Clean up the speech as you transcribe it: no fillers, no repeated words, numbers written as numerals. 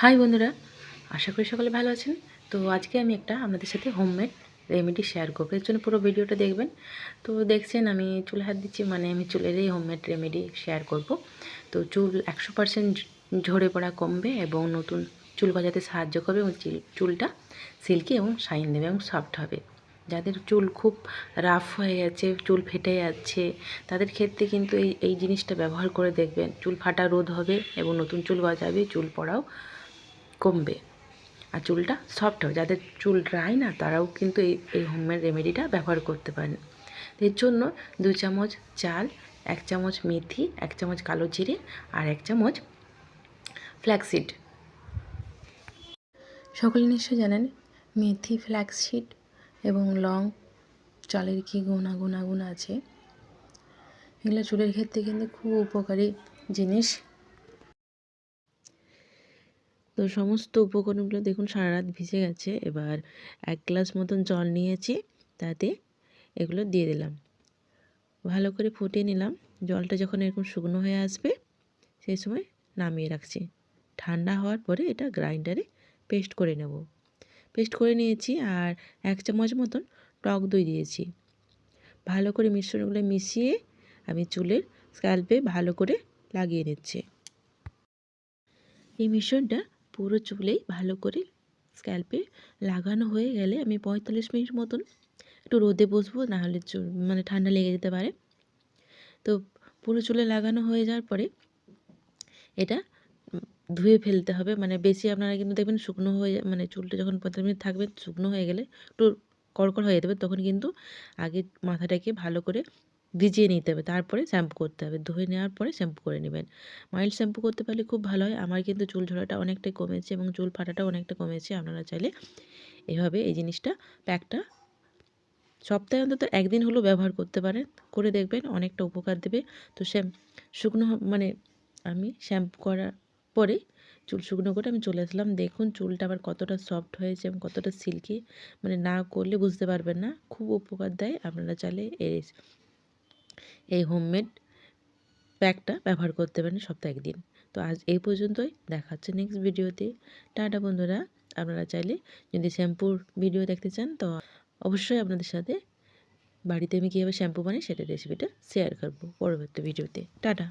High বন্ধুরা, আশা করি সকলে ভালো আছেন। তো আজকে আমি একটা আপনাদের সাথে হোমমেড রেমেডি শেয়ার করবো। এর জন্য পুরো ভিডিওটা দেখবেন। তো দেখছেন আমি চুলে হাত দিচ্ছি, মানে আমি চুলেরই হোমমেড রেমেডি শেয়ার করব। তো চুল 100% ঝরে পড়া কমবে এবং নতুন চুল গজাতে সাহায্য করবে এবং চুলটা সিল্কি এবং শাইন দেবে এবং সফট হবে। যাদের চুল খুব রাফ হয়ে গেছে, চুল ফেটে যাচ্ছে, তাদের ক্ষেত্রে কিন্তু এই জিনিসটা ব্যবহার করে দেখবেন, চুল ফাটা রোধ হবে এবং নতুন চুল গজাবে, চুল পড়াও কমবে আর চুলটা সফট হবে। যাদের চুল ড্রাই না, তারাও কিন্তু এই হোমমেড রেমেডিটা ব্যবহার করতে পারেন। এর জন্য 2 চামচ চাল, 1 চামচ মেথি, 1 চামচ কালো জিরে আর 1 চামচ ফ্ল্যাক্সিড। সকলে নিশ্চয়ই জানেন মেথি, ফ্ল্যাক্সিড এবং লং, চালের কি গুণ আছে। এগুলো চুলের ক্ষেত্রে কিন্তু খুব উপকারী জিনিস। তো সমস্ত উপকরণগুলো দেখুন সারা রাত ভিজে গেছে। এবার 1 গ্লাস মতন জল নিয়েছি, তাতে এগুলো দিয়ে দিলাম, ভালো করে ফুটিয়ে নিলাম। জলটা যখন এরকম শুকনো হয়ে আসবে, সেই সময় নামিয়ে রাখছি। ঠান্ডা হওয়ার পরে এটা গ্রাইন্ডারে পেস্ট করে নেব। পেস্ট করে নিয়েছি আর 1 চামচ মতন টক দই দিয়েছি। ভালো করে মিশ্রণগুলো মিশিয়ে আমি চুলের স্ক্যাল্পে ভালো করে লাগিয়ে নিচ্ছি। এই মিশ্রণটা পুরো চুলেই ভালো করে স্ক্যাল্পে লাগানো হয়ে গেলে আমি 45 মিনিট মতন একটু রোদে বসবো, নাহলে চুল মানে ঠান্ডা লেগে যেতে পারে। তো পুরো চুলে লাগানো হয়ে যাওয়ার পরে এটা ধুয়ে ফেলতে হবে। মানে বেশি আপনারা কিন্তু দেখবেন শুকনো হয়ে মানে চুলটা যখন 45 মিনিট থাকবে, শুকনো হয়ে গেলে একটু কড়কড় হয়ে যাবে, তখন কিন্তু আগে মাথাটাকে ভালো করে ভিজিয়ে নিতে হবে, তারপরে শ্যাম্পু করতে হবে। ধুয়ে নেওয়ার পরে শ্যাম্পু করে নেবেন। মাইল্ড শ্যাম্পু করতে পারলে খুব ভালো হয়। আমার কিন্তু চুল ঝরাটা অনেকটাই কমেছে এবং চুল ফাটাটাও অনেকটা কমেছে। আপনারা চাইলে এভাবে এই জিনিসটা প্যাকটা সপ্তাহে অন্তত 1 দিন হলেও ব্যবহার করতে পারেন, করে দেখবেন অনেকটা উপকার দেবে। তো শুকনো মানে আমি শ্যাম্পু করার পরে চুল শুকনো করে আমি চলে আসলাম। দেখুন চুলটা আমার কতটা সফট হয়েছে এবং কতটা সিল্কি, মানে না করলে বুঝতে পারবেন না। খুব উপকার দেয়। আপনারা চাইলে এই হোমমেড প্যাকটা ব্যবহার করতে পারেন সপ্তাহে 1 দিন। তো আজ এই পর্যন্তই, দেখা হচ্ছে নেক্সট ভিডিওতে। টাটা বন্ধুরা। আপনারা চাইলে যদি শ্যাম্পুর ভিডিও দেখতে চান, তো অবশ্যই আপনাদের সাথে বাড়িতে আমি কীভাবে শ্যাম্পু বানাই সেটার রেসিপিটা শেয়ার করব পরবর্তী ভিডিওতে। টাটা।